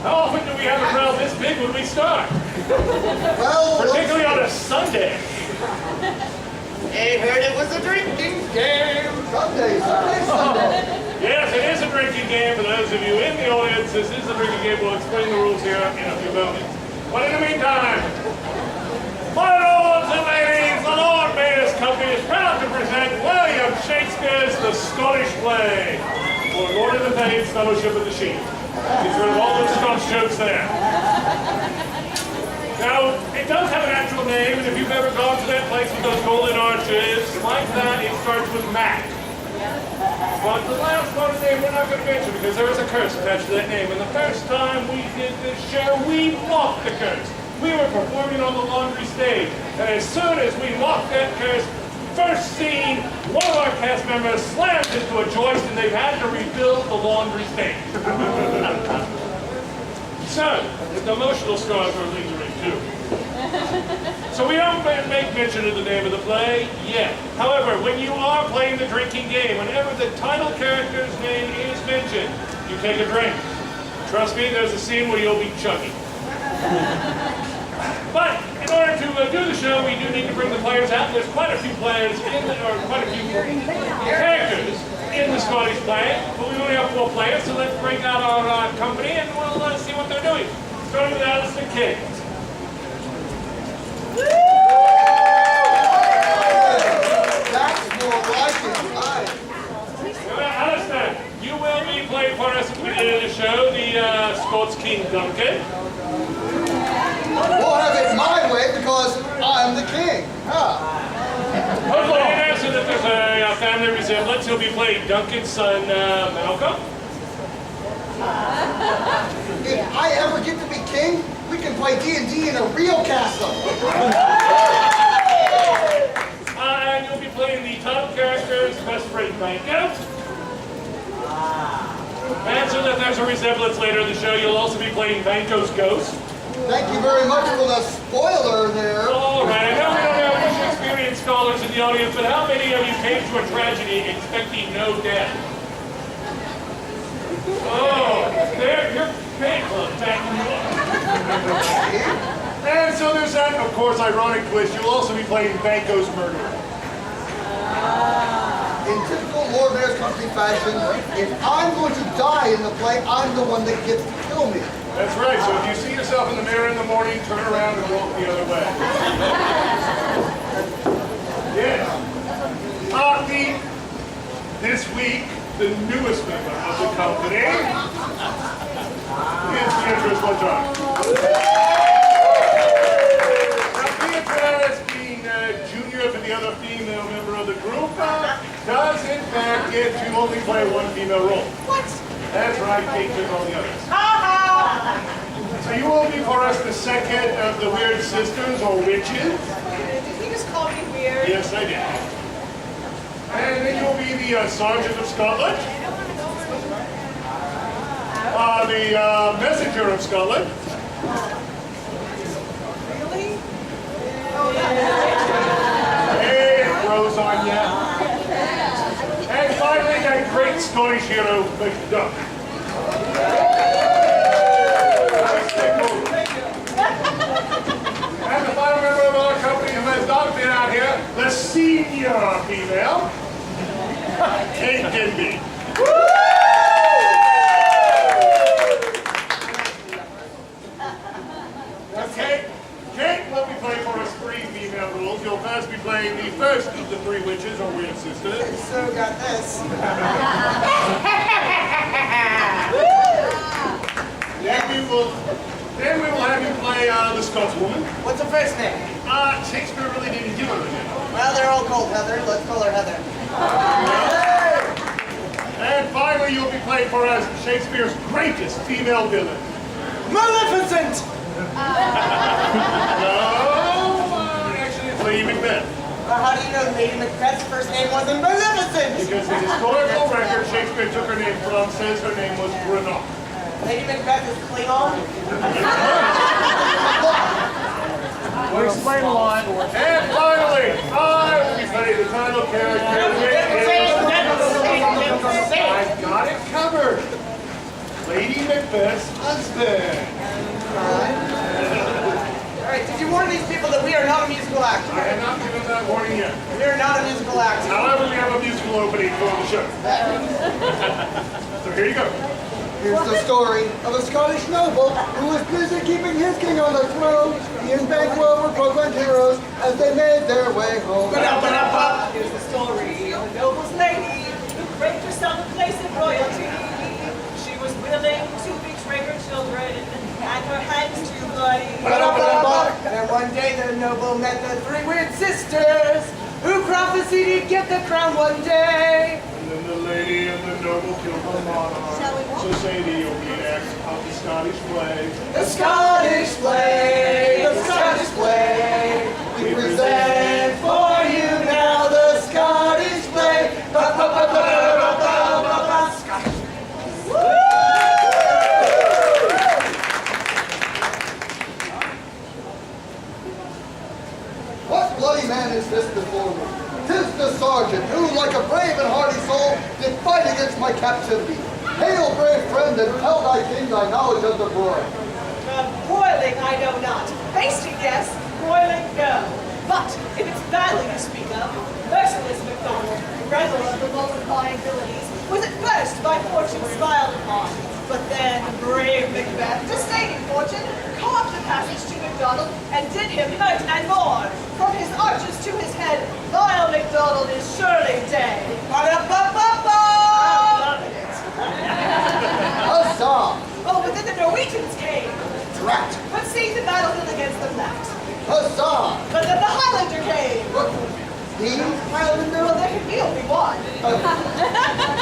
How often do we have a crowd this big when we start? Well, Particularly on a Sunday. I heard it was a drinking game. Sunday. Yes, it is a drinking game. For those of you in the audience, this is a drinking game. We'll explain the rules here in a few moments. But in the meantime, my lords and ladies, the Lord Mayor's Company is proud to present William Shakespeare's The Scottish Play, or Lord of the Thames, Fellowship of the Sheep. He's rid of all those Scotch jokes there. Now, it does have an actual name, and if you've ever gone to that place with those golden arches, like that, it starts with Mac. But the last part of the name we're not going to mention because there is a curse attached to that name. And the first time we did this show, we mocked the curse. We were performing on the laundry stage, and as soon as we mocked that curse, first scene, one of our cast members slammed into a joist, and they've had to rebuild the laundry stage. So, the emotional scars are lingering too. So we don't make mention of the name of the play yet. However, when you are playing the drinking game, whenever the title character's name is mentioned, you take a drink. Trust me, there's a scene where you'll be chugging. But in order to do the show, we do need to bring the players out. There's quite a few players or quite a few characters in the Scottish play, but we only have 4 players, so let's bring out our company and we'll see what they're doing. Starting with Alistair King. That's more like it. Alistair, you will be playing for us at the beginning of the show, the Scots King Duncan. We'll have it my way because I'm the king. And so that there's a family resemblance, he'll be playing Duncan's son, Malcolm. If I ever get to be king, we can play D&D in a real castle. And you'll be playing the title character's best friend, Banko. And so that there's a resemblance later in the show, you'll also be playing Banko's ghost. Thank you very much for the spoiler there. All right, I know we don't have any Shakespearean scholars in the audience, but how many of you came to a tragedy expecting no death? Oh, there, you're big. And so there's that, of course, ironic twist. You'll also be playing Banko's murderer. In typical Lord Mayor's Company fashion, if I'm going to die in the play, I'm the one that gets to kill me. That's right. So if you see yourself in the mirror in the morning, turn around and walk the other way. Yes. This week, the newest member of the company is Beatrice Latar. Now, Beatrice, being junior to the other female member of the group, does in fact get to only play one female role. What? That's right, Kate took all the others. So you will be for us the second of the Weird Sisters, or witches. Did he just call me weird? Yes, I did. And then you'll be the Sergeant of Scotland. The Messenger of Scotland. Really? Hey, it grows on ya. And finally, that great Scottish hero, Macduff. And the final member of our company who has not been out here, the senior female, Kate Denby. Okay, Kate will be playing for us 3 female roles. You'll first be playing the first of the 3 witches, or weird sisters. So got this. Then we will have you play the Scotswoman. What's her first name? Shakespeare really didn't give her a name. Well, they're all called Heather. Let's call her Heather. And finally, you'll be playing for us Shakespeare's greatest female villain. Maleficent! No, actually, it's Lady Macbeth. How do you know Lady Macbeth's first name wasn't Maleficent? Because the historical record Shakespeare took her name from says her name was Greenock. Lady Macbeth is Klingon? We'll explain why. And finally, I will be playing the title character. I've got it covered. Lady Macbeth's husband. All right, did you warn these people that we are not a musical act? I have not given that warning yet. We are not a musical act. However, we have a musical opening for the show. So here you go. Here's the story of a Scottish noble who was busy keeping his king on the throne. He and Banquo were proclaimed heroes as they made their way home. Here's the story of a noble's lady who craved herself a place in royalty. She was willing to betray her children and her hands too bloody. And then one day the noble met the three weird sisters who prophesied he'd get the crown one day. And then the lady and the noble killed the monarch. So say the opening act of the Scottish play. The Scottish play, the Scottish play. We present for you now the Scottish play. Scottish. What bloody man is this before me? 'Tis the sergeant who, like a brave and hardy soul, did fight against my captivity. Hail, brave friend, and tell thy king thy knowledge of the broil. Broiling, I know not. Basting, yes. Broiling, no. But if it's badly you speak of, merciless MacDonald, rebel of the multiplying abilities, was at first by fortune smiled upon. But then brave Macbeth, disdaining fortune, carved the passage to MacDonald and did him hurt and more. From his arches to his head, vile MacDonald is surely dead. Huzzah! Oh, but then the Norwegians came. Drat! But see, the battlefield against them left. Huzzah! But then the Highlander came. Look, he, Highlander, Well, there could be only one.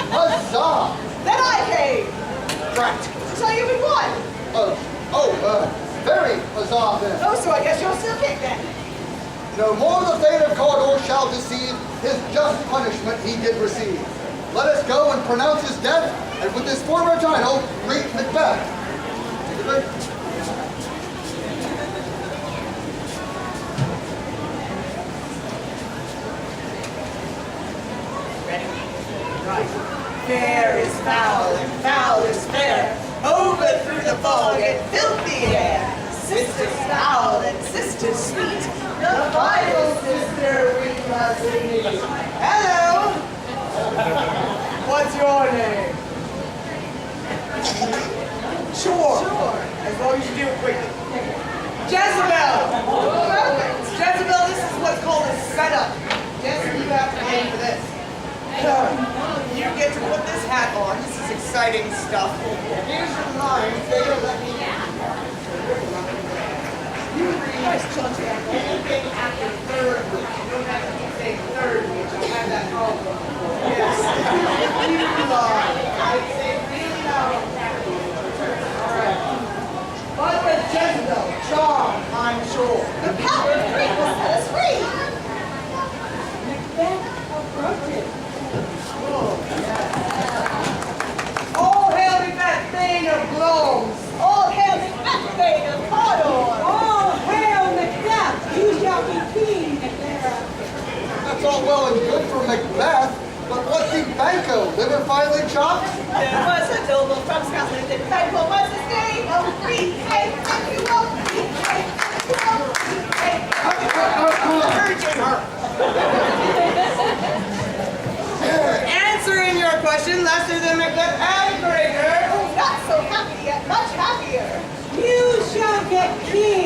huzzah! Then I came. Drat! So you would won. Very huzzah then. Oh, so I guess you'll still kick then. No more the fate of Cawdor shall deceive his just punishment he did receive. Let us go and pronounce his death, and with this former title, greet Macbeth. Ready? Right. Fair is foul and foul is fair. Over through the fog and filthy air. Sisters foul and sisters sweet. The Bible sister we must meet. Hello. What's your name? Sure. As long as you do it quickly. Jezebel. Jezebel, this is what's called a setup. Jezebel, you have to pay for this. You get to put this hat on. This is exciting stuff. Here's your lines. They don't let me. You read anything after third week. You don't have to keep saying third week. You don't have that problem. Yes. You lie. I say really loud. All right. By the way, Jezebel, charm, I'm sure. The power of three will set us free. Macbeth approached it. All hail Macbeth, Thane of Blows! All hail Macbeth, Thane of Cawdor. All hail Macbeth! You shall be king thereafter. That's all well and good for Macbeth, but what's the Banco? Liver finely chopped? There was a noble from Scotland, and Banquo was his name. Oh, B-A-N-Q-O, B-A-N-Q-O, Answering your question, lesser than Macbeth and greater. Not so happy yet, much happier. You shall get king